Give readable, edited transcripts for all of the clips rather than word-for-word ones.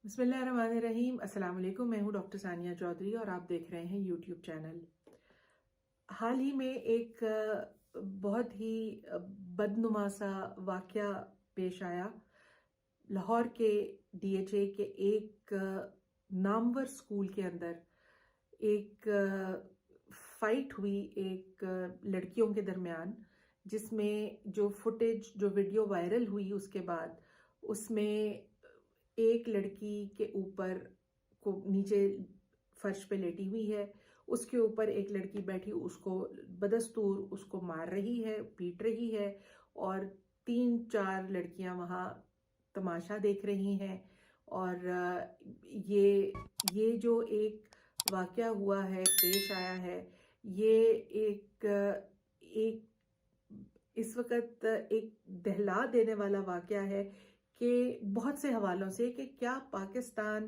बिस्मिल्लाहिर्रहमानिर्रहीम। अस्सलाम वालेकुम। मैं हूँ डॉक्टर सानिया चौधरी और आप देख रहे हैं यूट्यूब चैनल। हाल ही में एक बहुत ही बदनुमा सा वाक़या पेश आया। लाहौर के डीएचए के एक नामवर स्कूल के अंदर एक फाइट हुई एक लड़कियों के दरमियान, जिसमें जो फुटेज जो वीडियो वायरल हुई उसके बाद उसमें एक लड़की के ऊपर को नीचे फर्श पे लेटी हुई है, उसके ऊपर एक लड़की बैठी उसको बदस्तूर उसको मार रही है, पीट रही है और 3-4 लड़कियां वहां तमाशा देख रही हैं। और ये जो एक वाकया हुआ है, पेश आया है, ये एक एक इस वक्त एक दहला देने वाला वाकया है कि बहुत से हवालों से कि क्या पाकिस्तान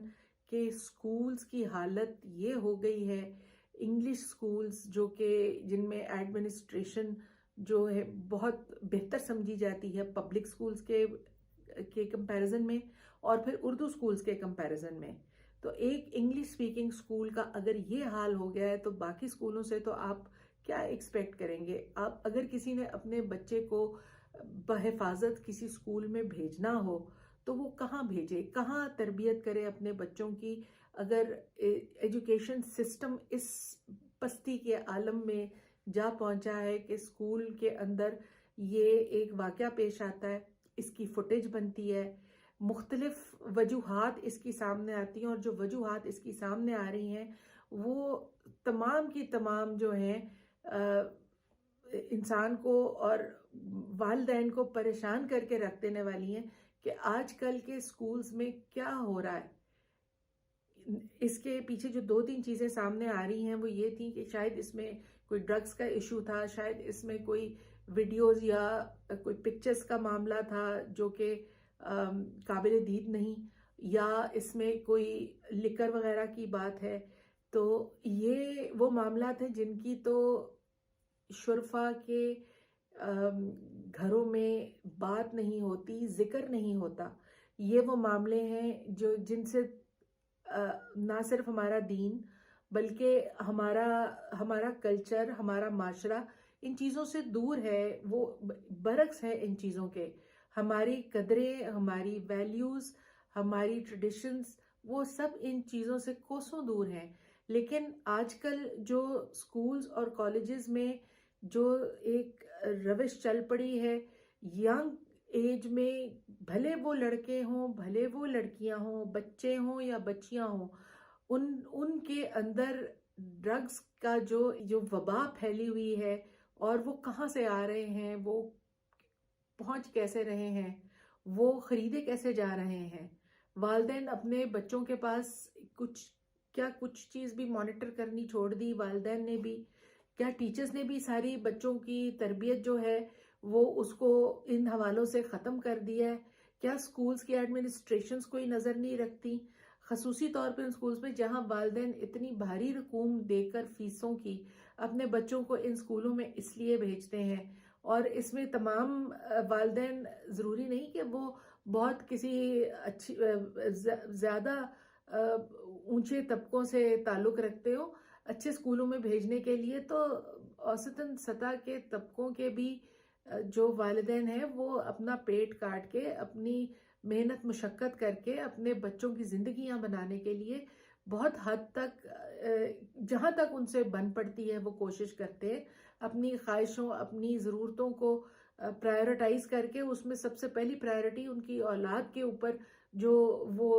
के स्कूल्स की हालत ये हो गई है। इंग्लिश स्कूल्स जो कि जिनमें एडमिनिस्ट्रेशन जो है बहुत बेहतर समझी जाती है पब्लिक स्कूल्स के कंपैरिजन में, और फिर उर्दू स्कूल्स के कंपैरिजन में, तो एक इंग्लिश स्पीकिंग स्कूल का अगर ये हाल हो गया है तो बाकी स्कूलों से तो आप क्या एक्सपेक्ट करेंगे। आप अगर किसी ने अपने बच्चे को बहिफाजत किसी स्कूल में भेजना हो तो वो कहाँ भेजे, कहाँ तरबियत करे अपने बच्चों की, अगर एजुकेशन सिस्टम इस पस्ती के आलम में जा पहुंचा है कि स्कूल के अंदर ये एक वाकया पेश आता है, इसकी फुटेज बनती है, मुख्तलिफ वजूहात इसकी सामने आती हैं, और जो वजूहात इसकी सामने आ रही हैं वो तमाम की तमाम जो हैं इंसान को और वालिदैन को परेशान करके रख देने वाली हैं कि आजकल के स्कूल्स में क्या हो रहा है। इसके पीछे जो 2-3 चीज़ें सामने आ रही हैं वो ये थी कि शायद इसमें कोई ड्रग्स का इशू था, शायद इसमें कोई वीडियोस या कोई पिक्चर्स का मामला था जो कि काबिल दीद नहीं, या इसमें कोई लिकर वगैरह की बात है। तो ये वो मामला थे जिनकी तो शुरफा के घरों में बात नहीं होती, जिक्र नहीं होता। ये वो मामले हैं जो जिनसे ना सिर्फ हमारा दीन बल्कि हमारा हमारा कल्चर, हमारा माशरा इन चीज़ों से दूर है, वो बरक्स है इन चीज़ों के। हमारी कदरें, हमारी वैल्यूज़, हमारी ट्रेडिशंस, वो सब इन चीज़ों से कोसों दूर हैं। लेकिन आजकल जो स्कूल्स और कॉलेजेस में जो एक रविश चल पड़ी है, यंग एज में भले वो लड़के हों भले वो लड़कियां हों, बच्चे हों या बच्चियां हों, उनके अंदर ड्रग्स का जो जो वबा फैली हुई है, और वो कहाँ से आ रहे हैं, वो पहुंच कैसे रहे हैं, वो खरीदे कैसे जा रहे हैं। वालिदैन अपने बच्चों के पास कुछ चीज़ भी मॉनिटर करनी छोड़ दी वालिदैन ने भी, क्या टीचर्स ने भी सारी बच्चों की तरबियत जो है वो उसको इन हवालों से ख़त्म कर दिया है। क्या स्कूल्स की एडमिनिस्ट्रेशंस कोई नज़र नहीं रखती, खसूसी तौर पर उन स्कूल्स में जहां वालिदैन इतनी भारी रकूम देकर फीसों की अपने बच्चों को इन स्कूलों में इसलिए भेजते हैं। और इसमें तमाम वालिदैन ज़रूरी नहीं कि वो बहुत किसी अच्छी ज़्यादा ऊंचे तबकों से ताल्लुक़ रखते हो। अच्छे स्कूलों में भेजने के लिए तो औसतन सतह के तबकों के भी जो वालिदैन हैं वो अपना पेट काट के, अपनी मेहनत मुशक्क़त करके अपने बच्चों की ज़िंदगियां बनाने के लिए बहुत हद तक जहां तक उनसे बन पड़ती है वो कोशिश करते हैं अपनी ख्वाहिशों, अपनी ज़रूरतों को प्रायोरिटाइज करके उसमें सबसे पहली प्रायोरिटी उनकी औलाद के ऊपर जो वो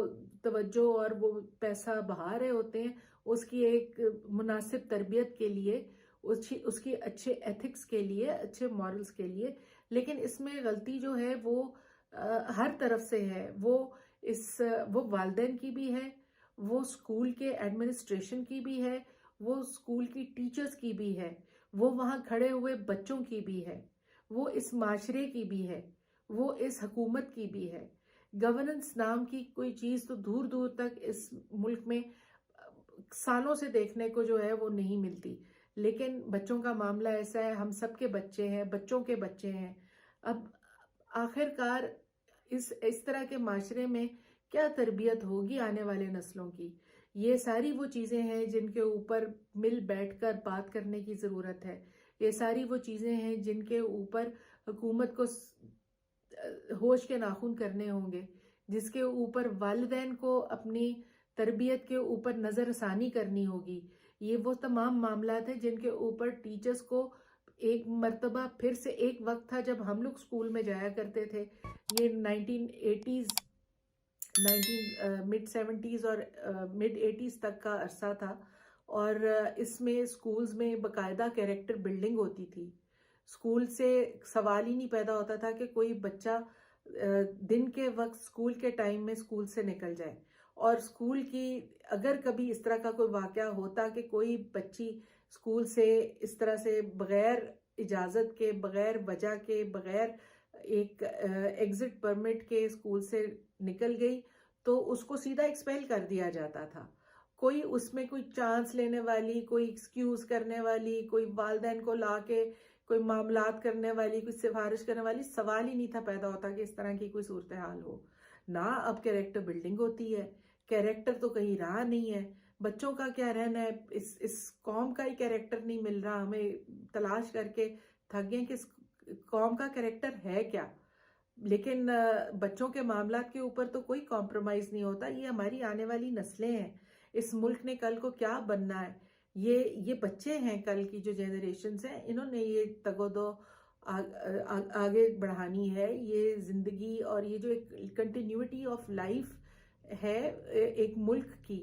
तवज्जो और वो पैसा बहा रहे होते हैं उसकी एक मुनासिब तरबियत के लिए, उसकी अच्छे एथिक्स के लिए, अच्छे मॉरल्स के लिए। लेकिन इसमें गलती जो है वो हर तरफ से है। वो वालिदैन की भी है, वो स्कूल के एडमिनिस्ट्रेशन की भी है, वो स्कूल की टीचर्स की भी है, वो वहाँ खड़े हुए बच्चों की भी है, वो इस माशरे की भी है, वो इस हुकूमत की भी है। गवर्नेंस नाम की कोई चीज़ तो दूर दूर तक इस मुल्क में सालों से देखने को जो है वो नहीं मिलती। लेकिन बच्चों का मामला ऐसा है, हम सबके बच्चे हैं, बच्चों के बच्चे हैं। अब आखिरकार इस तरह के माशरे में کیا تربیت ہوگی آنے والے نسلوں کی؟ یہ ساری وہ چیزیں ہیں جن کے اوپر مل بیٹھ کر بات کرنے کی ضرورت ہے. یہ ساری وہ چیزیں ہیں جن کے اوپر حکومت کو ہوش کے ناخن کرنے ہوں گے، جس کے اوپر والدین کو اپنی تربیت کے اوپر نظر ثانی کرنی ہوگی. یہ وہ تمام معاملات ہیں جن کے اوپر ٹیچرز کو ایک مرتبہ پھر سے ایک وقت تھا جب ہم لوگ اسکول میں جایا کرتے تھے. یہ 1980s مڈ 70s اور مڈ 80s تک کا عرصہ تھا، اور اس میں اسکولز میں باقاعدہ کیریکٹر بلڈنگ ہوتی تھی. اسکول سے سوال ہی نہیں پیدا ہوتا تھا کہ کوئی بچہ دن کے وقت اسکول کے ٹائم میں اسکول سے نکل جائے، اور اسکول کی اگر کبھی اس طرح کا کوئی واقعہ ہوتا کہ کوئی بچی اسکول سے اس طرح سے بغیر اجازت کے، بغیر وجہ کے، بغیر ایک ایگزٹ پرمٹ کے اسکول سے نکل گئی تو اس کو سیدھا ایکسپیل کر دیا جاتا تھا. کوئی اس میں کوئی چانس لینے والی، کوئی ایکسکیوز کرنے والی، کوئی والدین کو لا کے کوئی معاملات کرنے والی، کوئی سفارش کرنے والی سوال ہی نہیں تھا پیدا ہوتا کہ اس طرح کی کوئی صورتحال ہو. نہ اب کیریکٹر بلڈنگ ہوتی ہے، کیریکٹر تو کہیں رہا نہیں ہے. بچوں کا کیا رہنا ہے، اس قوم کا ہی کیریکٹر نہیں مل رہا. ہمیں تلاش کر کے تھک گئے کہ اس قوم کا کیریکٹر ہے کیا. لیکن بچوں کے معاملات کے اوپر تو کوئی کمپرومائز نہیں ہوتا. یہ ہماری آنے والی نسلیں ہیں. اس ملک نے کل کو کیا بننا ہے، یہ بچے ہیں کل کی جو جنریشنز ہیں، انہوں نے یہ تگ و دو آگے بڑھانی ہے. یہ زندگی اور یہ جو ایک کنٹینیوٹی آف لائف ہے ایک ملک کی،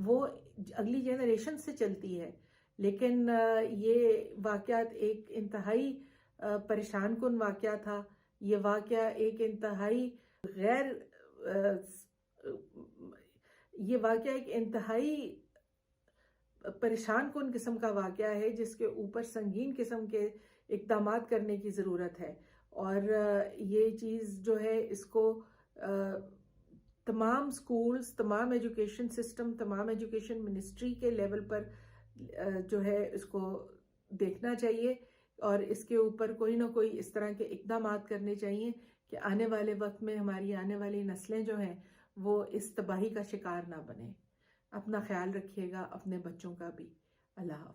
وہ اگلی جنریشن سے چلتی ہے. لیکن یہ واقعات ایک انتہائی پریشان کن واقعہ تھا. یہ واقعہ ایک انتہائی پریشان کن قسم کا واقعہ ہے، جس کے اوپر سنگین قسم کے اقدامات کرنے کی ضرورت ہے. اور یہ چیز جو ہے اس کو تمام سکولز، تمام ایجوکیشن سسٹم، تمام ایجوکیشن منسٹری کے لیول پر جو ہے اس کو دیکھنا چاہیے، اور اس کے اوپر کوئی نہ کوئی اس طرح کے اقدامات کرنے چاہیے کہ آنے والے وقت میں ہماری آنے والی نسلیں جو ہیں وہ اس تباہی کا شکار نہ بنیں. اپنا خیال رکھیے گا، اپنے بچوں کا بھی. اللہ حافظ.